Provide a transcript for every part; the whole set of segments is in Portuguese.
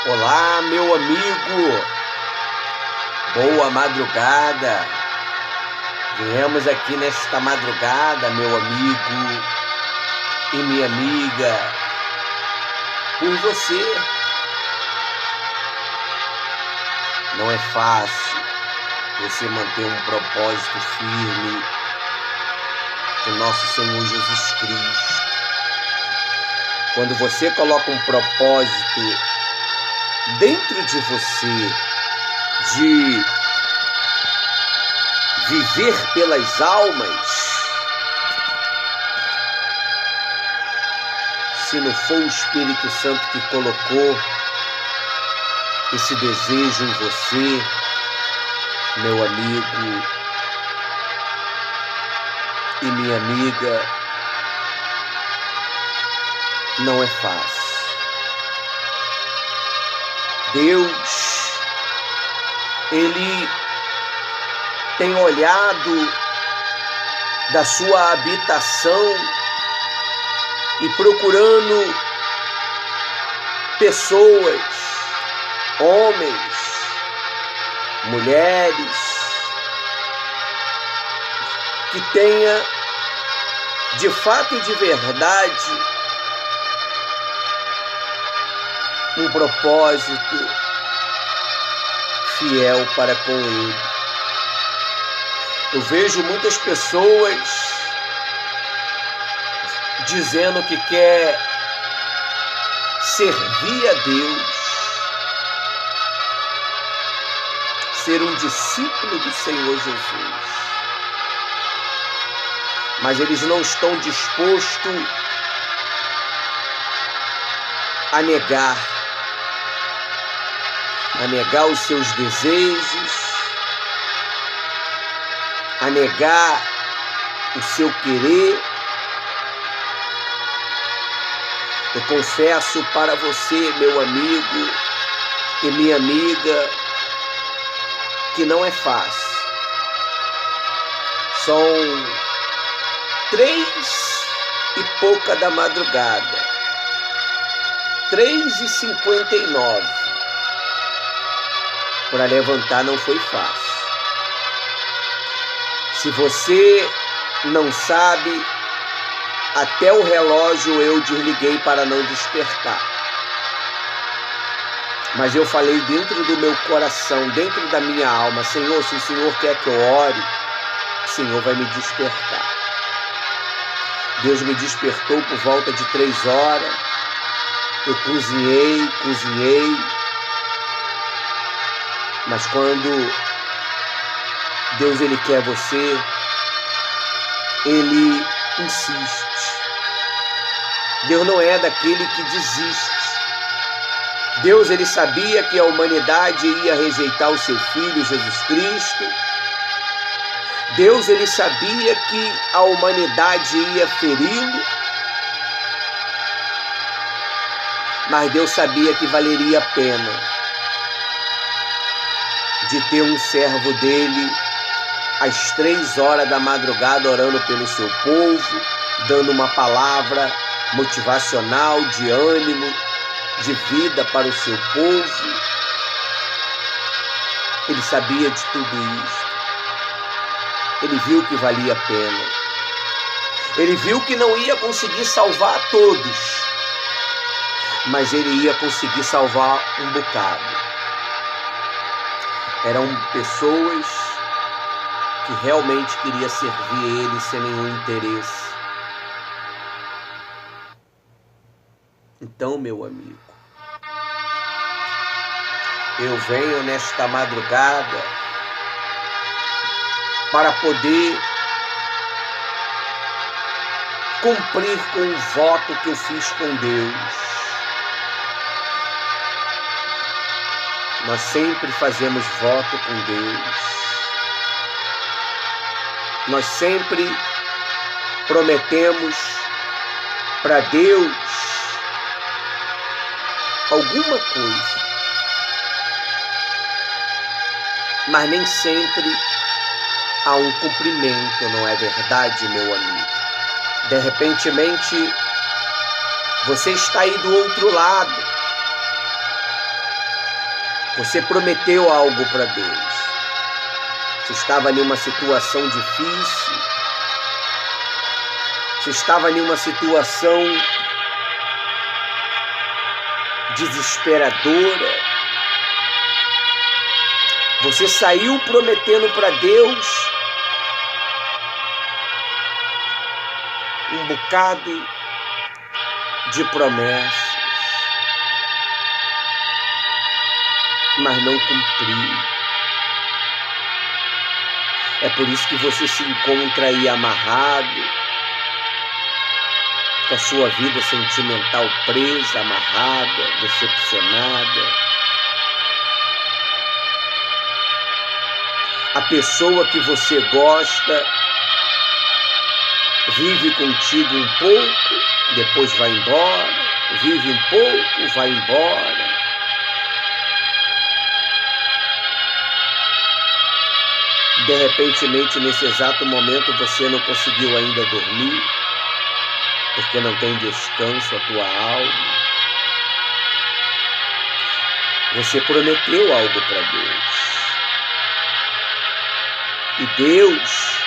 Olá, meu amigo, boa madrugada. Viemos aqui nesta madrugada, meu amigo e minha amiga, por você. Não é fácil você manter um propósito firme com nosso Senhor Jesus Cristo. Quando você coloca um propósito dentro de você de viver pelas almas, se não for o Espírito Santo que colocou esse desejo em você, meu amigo e minha amiga, não é fácil. Deus, Ele tem olhado da sua habitação e procurando pessoas, homens, mulheres, que tenha de fato e de verdade um propósito fiel para com Ele. Eu vejo muitas pessoas dizendo que quer servir a Deus, ser um discípulo do Senhor Jesus, mas eles não estão dispostos a negar os seus desejos, a negar o seu querer. Eu confesso para você, meu amigo e minha amiga, que não é fácil. São 3 e pouca da madrugada, 3h59. Para levantar não foi fácil. Se você não sabe, até o relógio eu desliguei para não despertar. Mas eu falei dentro do meu coração, dentro da minha alma: Senhor, se o Senhor quer que eu ore, o Senhor vai me despertar. Deus me despertou por volta de 3 horas. Eu cozinhei. Mas quando Deus Ele quer você, Ele insiste. Deus não é daquele que desiste. Deus, Ele sabia que a humanidade ia rejeitar o seu Filho, Jesus Cristo. Deus, Ele sabia que a humanidade ia feri-lo. Mas Deus sabia que valeria a pena de ter um servo dele às 3 horas da madrugada orando pelo seu povo, dando uma palavra motivacional, de ânimo, de vida para o seu povo. Ele sabia de tudo isso. Ele viu que valia a pena. Ele viu que não ia conseguir salvar todos, mas ele ia conseguir salvar um bocado. Eram pessoas que realmente queriam servir ele sem nenhum interesse. Então, meu amigo, eu venho nesta madrugada para poder cumprir com o voto que eu fiz com Deus. Nós sempre fazemos voto com Deus. Nós sempre prometemos para Deus alguma coisa, mas nem sempre há um cumprimento, não é verdade, meu amigo? De repentemente, você está aí do outro lado Você prometeu algo para Deus. Você estava em uma situação difícil. Você estava em uma situação desesperadora. Você saiu prometendo para Deus um bocado de promessas, mas não cumpriu. É por isso que você se encontra aí amarrado, com a sua vida sentimental presa, amarrada, decepcionada. A pessoa que você gosta vive contigo um pouco, depois vai embora, vive um pouco, vai embora. De repente, nesse exato momento, você não conseguiu ainda dormir, porque não tem descanso a tua alma. Você prometeu algo para Deus. E Deus,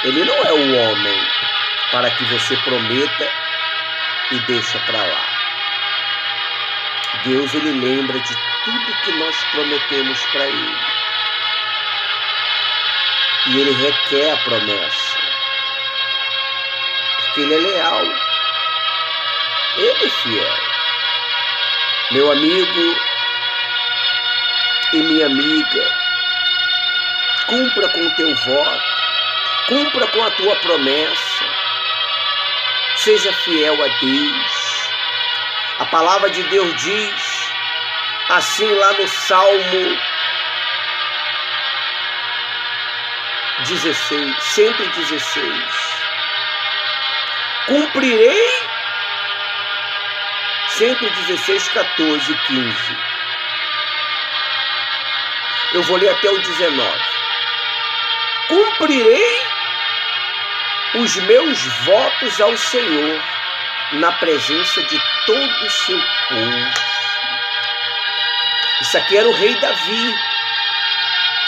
Ele não é o homem para que você prometa e deixa para lá. Deus, Ele lembra de tudo que nós prometemos para Ele. E Ele requer a promessa. Porque Ele é leal. Ele é fiel. Meu amigo e minha amiga, cumpra com o teu voto, cumpra com a tua promessa, seja fiel a Deus. A palavra de Deus diz, assim lá no Salmo 116, cumprirei, 116, 14, 15. Eu vou ler até o 19. Cumprirei os meus votos ao Senhor na presença de todo o seu povo. Isso aqui era o rei Davi,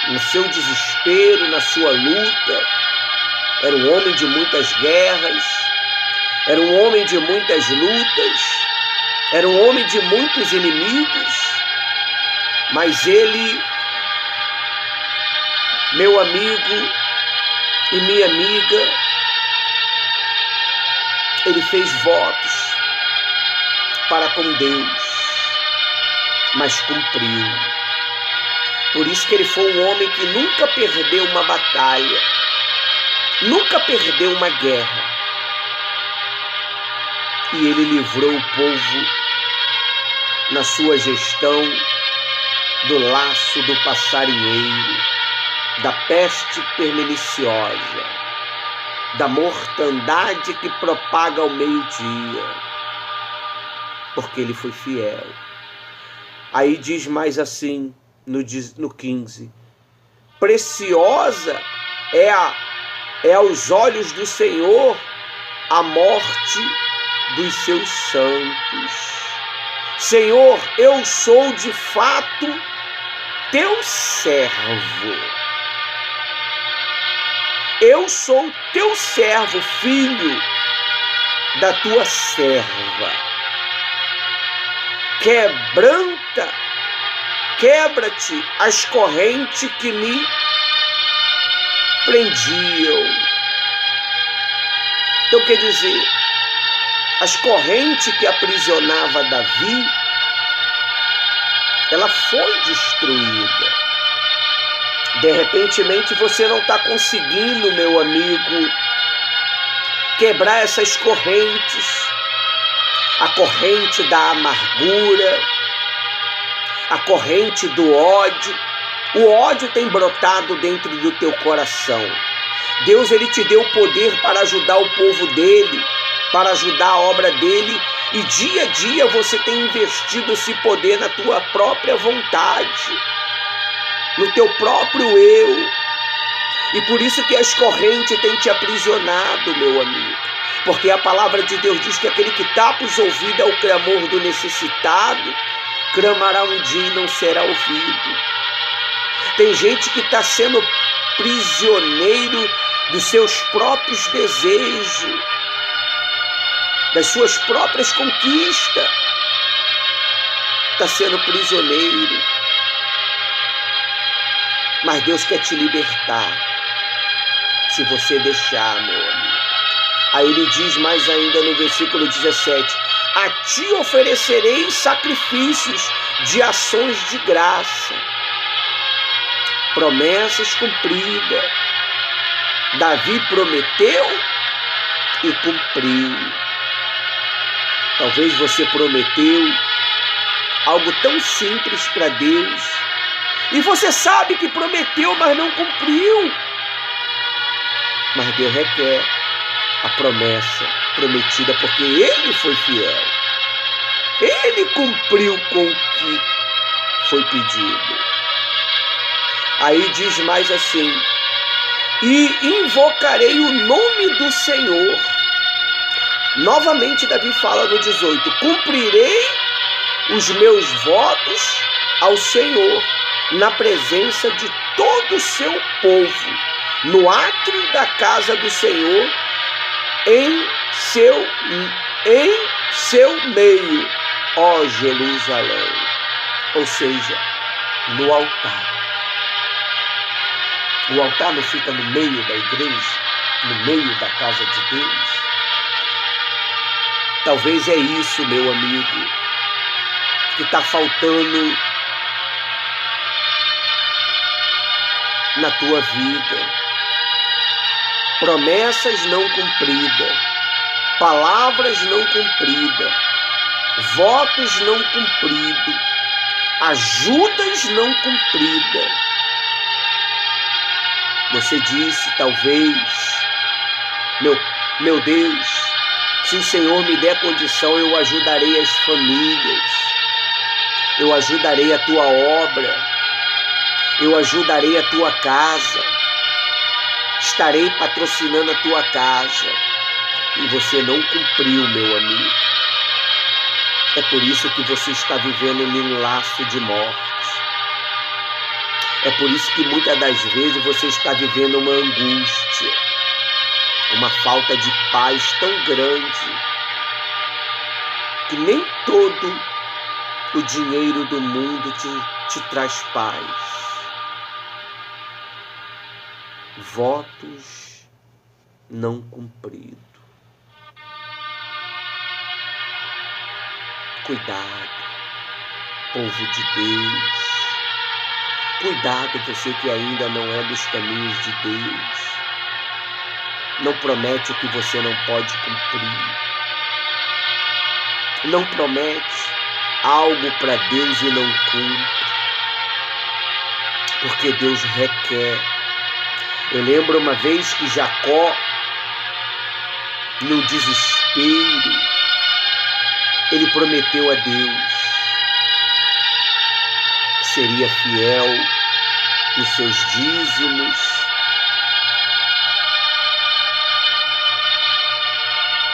no seu desespero, na sua luta. Era um homem de muitas guerras, era um homem de muitas lutas, era um homem de muitos inimigos, mas ele, meu amigo e minha amiga, ele fez votos para com Deus, mas cumpriu. Por isso que ele foi um homem que nunca perdeu uma batalha, nunca perdeu uma guerra. E ele livrou o povo na sua gestão do laço do passarinheiro, da peste perniciosa, da mortandade que propaga ao meio-dia, porque ele foi fiel. Aí diz mais assim, no 15, preciosa é aos olhos do Senhor a morte dos seus santos. Senhor, eu sou de fato teu servo. Eu sou teu servo, filho da tua serva. Quebra-te as correntes que me prendiam. Então quer dizer, as correntes que aprisionava Davi, ela foi destruída. De repente você não está conseguindo, meu amigo, quebrar essas correntes. A corrente da amargura, a corrente do ódio. O ódio tem brotado dentro do teu coração. Deus, ele te deu poder para ajudar o povo dele, para ajudar a obra dele, e dia a dia você tem investido esse poder na tua própria vontade, no teu próprio eu. E por isso que as correntes têm te aprisionado, meu amigo. Porque a palavra de Deus diz que aquele que tapa os ouvidos é o clamor do necessitado, clamará um dia e não será ouvido. Tem gente que está sendo prisioneiro dos seus próprios desejos, das suas próprias conquistas. Está sendo prisioneiro. Mas Deus quer te libertar, se você deixar, meu amigo. Aí ele diz mais ainda no versículo 17: a ti oferecerei sacrifícios de ações de graça. Promessas cumpridas. Davi prometeu e cumpriu. Talvez você prometeu algo tão simples para Deus, e você sabe que prometeu, mas não cumpriu. Mas Deus requer a promessa prometida, porque Ele foi fiel. Ele cumpriu com o que foi pedido. Aí diz mais assim: e invocarei o nome do Senhor. Novamente Davi fala no 18: cumprirei os meus votos ao Senhor, na presença de todo o seu povo, no átrio da casa do Senhor, em seu meio, ó Jerusalém. Ou seja, no altar. O altar não fica no meio da igreja, no meio da casa de Deus? Talvez é isso, meu amigo, que está faltando na tua vida. Promessas não cumpridas, palavras não cumpridas, votos não cumpridos, ajudas não cumpridas. Você disse, talvez, meu Deus, se o Senhor me der condição, eu ajudarei as famílias, eu ajudarei a tua obra, eu ajudarei a tua casa, estarei patrocinando a tua casa. E você não cumpriu, meu amigo. É por isso que você está vivendo num laço de morte. É por isso que muitas das vezes você está vivendo uma angústia, uma falta de paz tão grande, que nem todo o dinheiro do mundo te traz paz. Votos não cumpridos. Cuidado, povo de Deus. Cuidado, você que ainda não é dos caminhos de Deus. Não promete o que você não pode cumprir. Não promete algo para Deus e não cumpre. Porque Deus requer. Eu lembro uma vez que Jacó, no desespero, ele prometeu a Deus que seria fiel nos seus dízimos.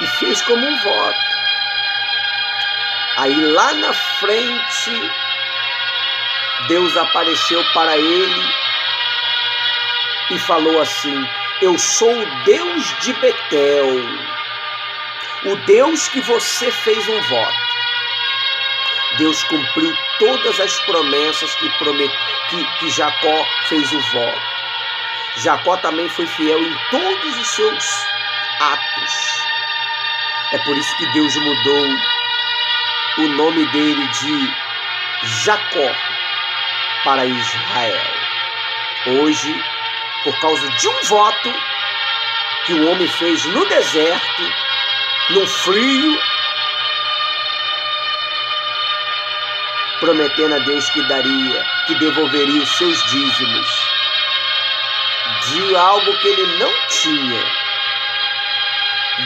E fez como um voto. Aí lá na frente, Deus apareceu para ele e falou assim: eu sou o Deus de Betel, o Deus que você fez um voto. Deus cumpriu todas as promessas que Jacó fez o voto. Jacó também foi fiel em todos os seus atos. É por isso que Deus mudou o nome dele de Jacó para Israel. Hoje, por causa de um voto que o homem fez no deserto, no frio, prometendo a Deus que devolveria os seus dízimos de algo que ele não tinha,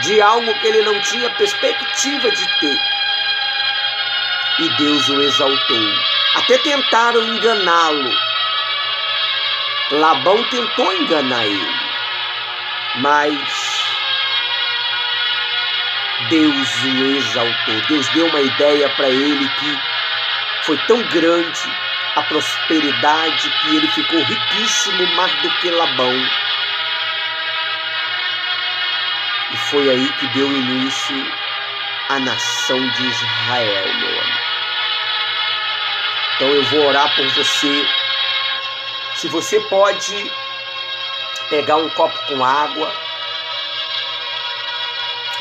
de algo que ele não tinha perspectiva de ter. E Deus o exaltou. Até tentaram enganá-lo. Labão tentou enganar ele, mas Deus o exaltou. Deus deu uma ideia para ele que Foi tão grande a prosperidade que ele ficou riquíssimo mais do que Labão. E foi aí que deu início à nação de Israel, meu amigo. Então eu vou orar por você. Se você pode pegar um copo com água,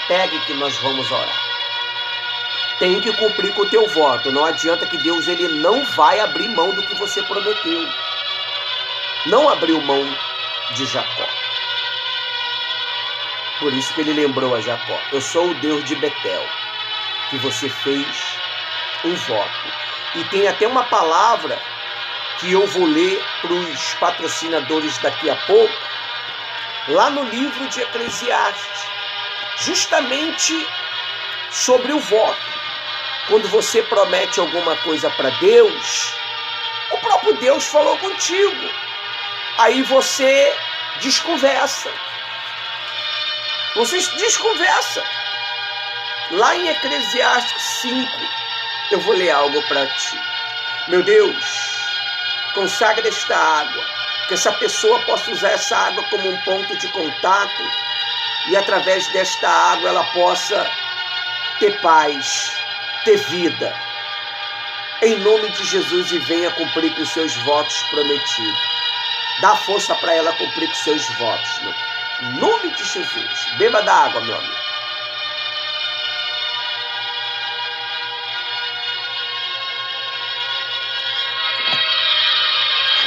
pegue que nós vamos orar. Tem que cumprir com o teu voto. Não adianta que Deus ele não vai abrir mão do que você prometeu. Não abriu mão de Jacó. Por isso que ele lembrou a Jacó: eu sou o Deus de Betel, que você fez um voto. E tem até uma palavra que eu vou ler para os patrocinadores daqui a pouco, lá no livro de Eclesiastes, justamente sobre o voto. Quando você promete alguma coisa para Deus, o próprio Deus falou contigo. Aí você desconversa. Você desconversa. Lá em Eclesiastes 5, eu vou ler algo para ti. Meu Deus, consagra esta água, que essa pessoa possa usar essa água como um ponto de contato e através desta água ela possa ter paz, ter vida. Em nome de Jesus, e venha cumprir com os seus votos prometidos. Dá força para ela cumprir com os seus votos, meu. Em nome de Jesus. Beba da água, meu amigo.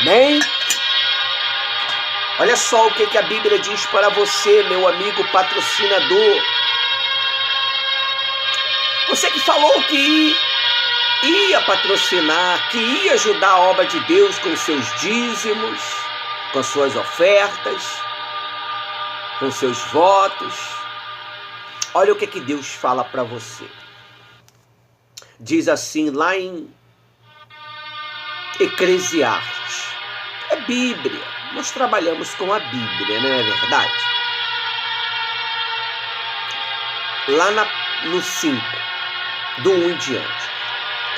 Amém? Olha só o que a Bíblia diz para você, meu amigo patrocinador. Você que falou que ia patrocinar, que ia ajudar a obra de Deus com seus dízimos, com suas ofertas, com seus votos. Olha o que Deus fala para você. Diz assim lá em Eclesiastes. É Bíblia. Nós trabalhamos com a Bíblia, não é verdade? Lá no 5, do 1 em diante.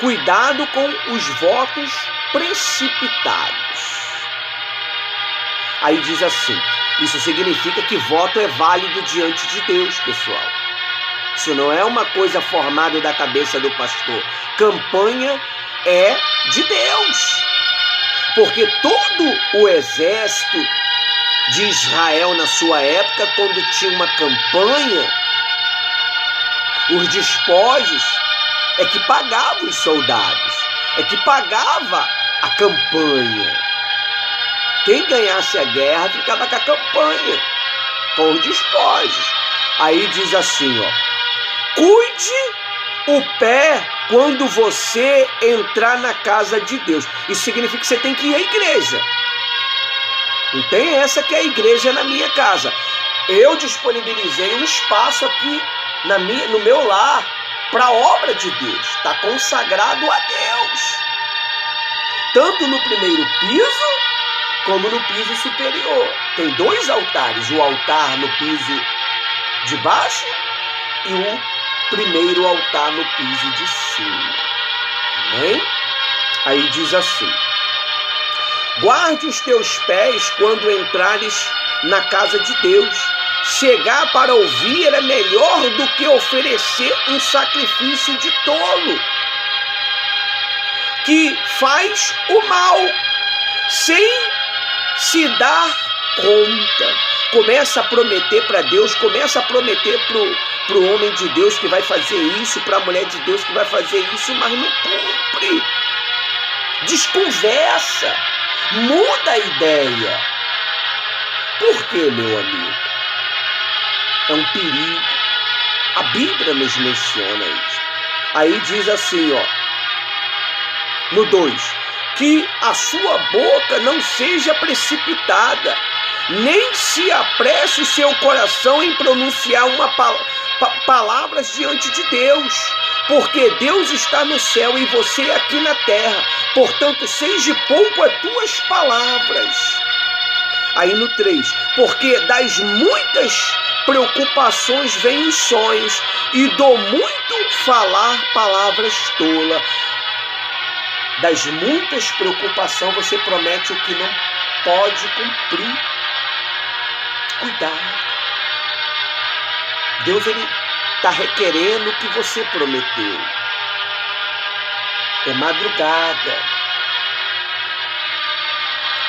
Cuidado com os votos precipitados. Aí diz assim, isso significa que voto é válido diante de Deus, pessoal. Isso não é uma coisa formada da cabeça do pastor. Campanha é de Deus. Porque todo o exército de Israel na sua época, quando tinha uma campanha, os despojos é que pagava os soldados, é que pagava a campanha. Quem ganhasse a guerra ficava com a campanha, com os despojos. Aí diz assim, ó: cuide o pé quando você entrar na casa de Deus. Isso significa que você tem que ir à igreja. Não tem essa que é a igreja na minha casa. Eu disponibilizei um espaço aqui no meu lar para a obra de Deus. Está consagrado a Deus. Tanto no primeiro piso, como no piso superior. Tem 2 altares. O altar no piso de baixo e o primeiro altar no piso de cima. Amém? Aí diz assim: guarde os teus pés quando entrares na casa de Deus. Chegar para ouvir é melhor do que oferecer um sacrifício de tolo, que faz o mal sem se dar conta. Começa a prometer para Deus, começa a prometer para o homem de Deus que vai fazer isso, para a mulher de Deus que vai fazer isso, mas não cumpre. Desconversa, muda a ideia. Por quê, meu amigo? É um perigo. A Bíblia nos menciona isso. Aí diz assim, ó, no 2, que a sua boca não seja precipitada, nem se apresse o seu coração em pronunciar palavras diante de Deus, porque Deus está no céu e você aqui na terra, portanto seja pouco as tuas palavras. Aí no 3, porque das muitas preocupações vêm os sonhos, e do muito falar palavras tolas. das muitas preocupações, você promete o que não pode cumprir. Cuidado. Deus está requerendo o que você prometeu. É madrugada.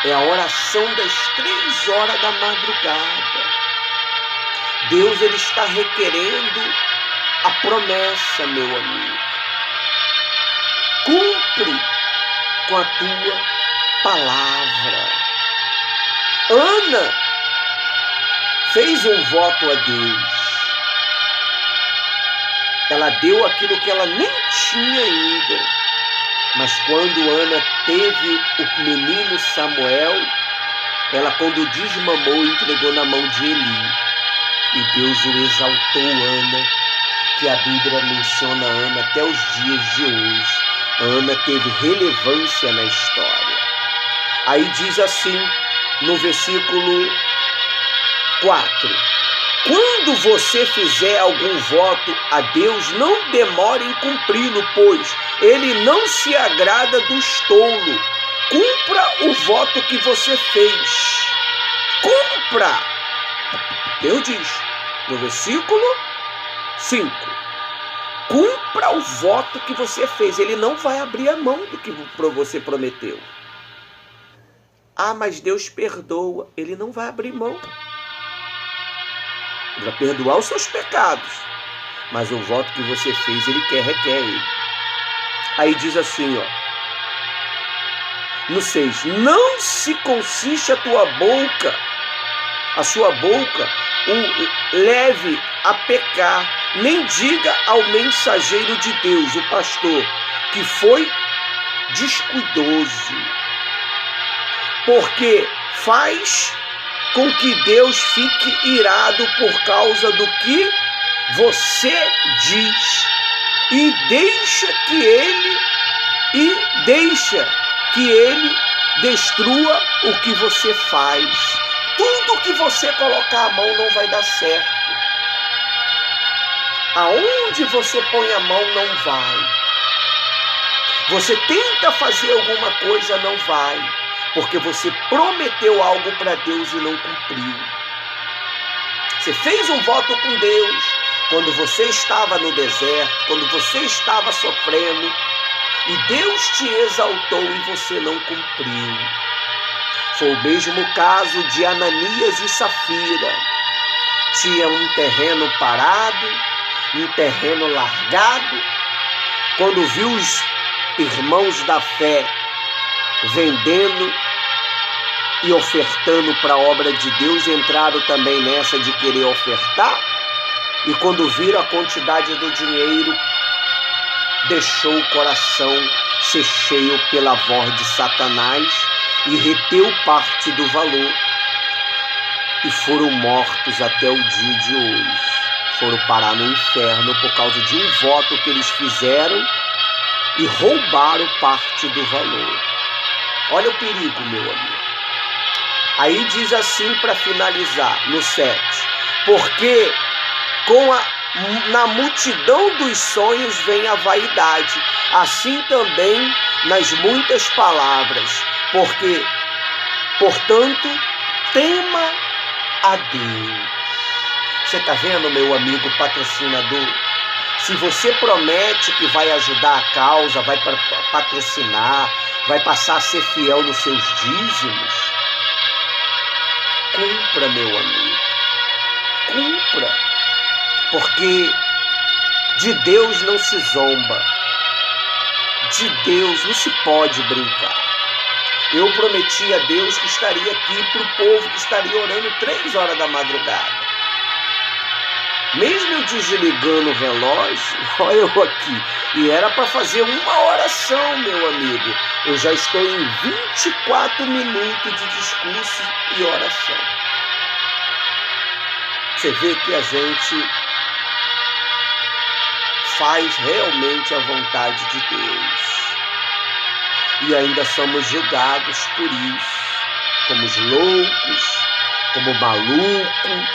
É a oração das 3 horas da madrugada. Deus está requerendo a promessa, meu amigo. Cumpre com a tua palavra. Ana fez um voto a Deus. Ela deu aquilo que ela nem tinha ainda. Mas quando Ana teve o menino Samuel, ela, quando desmamou, entregou na mão de Eli. E Deus o exaltou, Ana, que a Bíblia menciona Ana até os dias de hoje. Ana teve relevância na história. Aí diz assim, no versículo 4. Quando você fizer algum voto a Deus, não demore em cumpri-lo, pois Ele não se agrada dos tolos. Cumpra o voto que você fez. Cumpra! Deus diz, no versículo 5. Cumpra o voto que você fez. Ele não vai abrir a mão do que você prometeu. Ah, mas Deus perdoa. Ele não vai abrir mão. Ele vai perdoar os seus pecados. Mas o voto que você fez, Ele requer ele. Aí diz assim, ó. No 6. Não se consiste a sua boca, o leve a pecar, nem diga ao mensageiro de Deus, o pastor, que foi descuidoso. Porque faz com que Deus fique irado por causa do que você diz e deixa que ele destrua o que você faz. Tudo que você colocar a mão não vai dar certo. Aonde você põe a mão não vai. Você tenta fazer alguma coisa, não vai. Porque você prometeu algo para Deus e não cumpriu. Você fez um voto com Deus quando você estava no deserto, quando você estava sofrendo, e Deus te exaltou e você não cumpriu. Foi o mesmo caso de Ananias e Safira. Tinha um terreno parado, um terreno largado. Quando viu os irmãos da fé vendendo e ofertando para a obra de Deus, entraram também nessa de querer ofertar, e quando viram a quantidade do dinheiro, deixou o coração ser cheio pela voz de Satanás e reteu parte do valor, e foram mortos até o dia de hoje. Foram parar no inferno por causa de um voto que eles fizeram e roubaram parte do valor. Olha o perigo, meu amigo. Aí diz assim para finalizar, no 7. Porque na multidão dos sonhos vem a vaidade, assim também nas muitas palavras. Portanto, tema a Deus. Você está vendo, meu amigo patrocinador? Se você promete que vai ajudar a causa, vai patrocinar, vai passar a ser fiel nos seus dízimos, cumpra, meu amigo. Cumpra. Porque de Deus não se zomba. De Deus não se pode brincar. Eu prometi a Deus que estaria aqui para o povo que estaria orando 3 horas da madrugada. Mesmo eu desligando o relógio, olha eu aqui, e era para fazer uma oração, meu amigo. Eu já estou em 24 minutos de discurso e oração. Você vê que a gente faz realmente a vontade de Deus. E ainda somos julgados por isso, como os loucos, como maluco,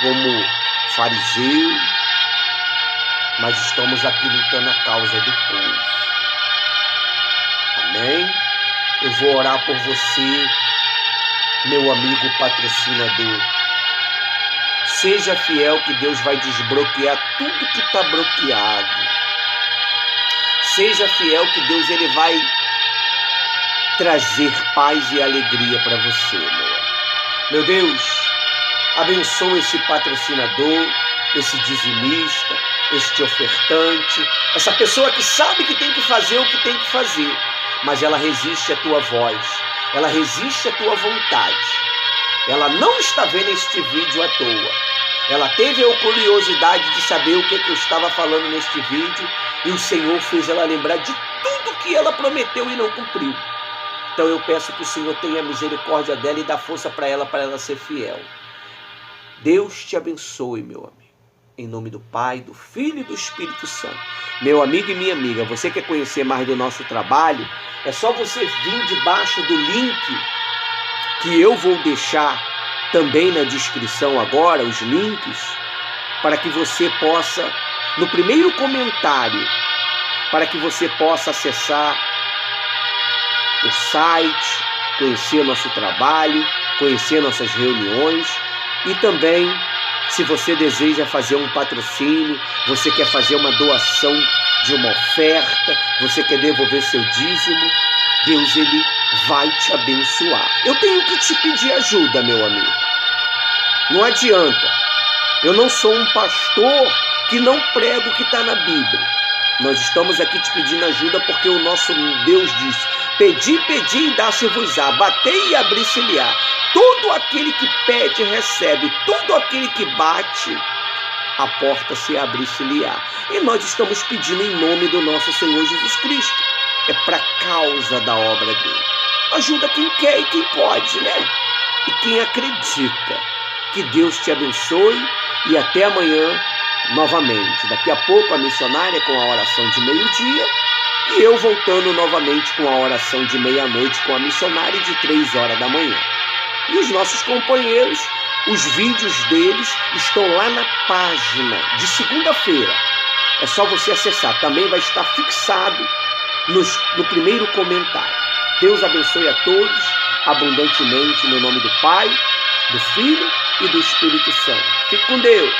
como fariseu, mas estamos aqui lutando a causa do povo. Amém? Eu vou orar por você, meu amigo patrocinador. Seja fiel que Deus vai desbloquear tudo que está bloqueado. Seja fiel que Deus ele vai trazer paz e alegria para você, meu Deus. Abençoa esse patrocinador, esse dizimista, este ofertante, essa pessoa que sabe que tem que fazer o que tem que fazer, mas ela resiste à tua voz, ela resiste à tua vontade. Ela não está vendo este vídeo à toa. Ela teve a curiosidade de saber o que eu estava falando neste vídeo e o Senhor fez ela lembrar de tudo que ela prometeu e não cumpriu. Então eu peço que o Senhor tenha misericórdia dela e dá força para ela ser fiel. Deus te abençoe, meu amigo. Em nome do Pai, do Filho e do Espírito Santo. Meu amigo e minha amiga, você quer conhecer mais do nosso trabalho? É só você vir debaixo do link que eu vou deixar também na descrição agora, os links, para que você possa, no primeiro comentário, para que você possa acessar o site, conhecer nosso trabalho, conhecer nossas reuniões e também, se você deseja fazer um patrocínio, você quer fazer uma doação de uma oferta, você quer devolver seu dízimo, Deus ele vai te abençoar. Eu tenho que te pedir ajuda, meu amigo. Não adianta. Eu não sou um pastor que não prega o que está na Bíblia. Nós estamos aqui te pedindo ajuda porque o nosso Deus disse: pedi, pedi e dá-se-vos-á, batei e abri-se-lhe-á. Todo aquele que pede, recebe. Todo aquele que bate, a porta se abrir-se-lhe-á. E nós estamos pedindo em nome do nosso Senhor Jesus Cristo. É para causa da obra dele. Ajuda quem quer e quem pode, né? E quem acredita. Que Deus te abençoe e até amanhã novamente. Daqui a pouco a missionária com a oração de meio-dia e eu voltando novamente com a oração de meia-noite com a missionária de 3 horas da manhã. E os nossos companheiros, os vídeos deles estão lá na página de segunda-feira. É só você acessar. Também vai estar fixado no primeiro comentário. Deus abençoe a todos abundantemente no nome do Pai, do Filho e do Espírito Santo. Fique com Deus.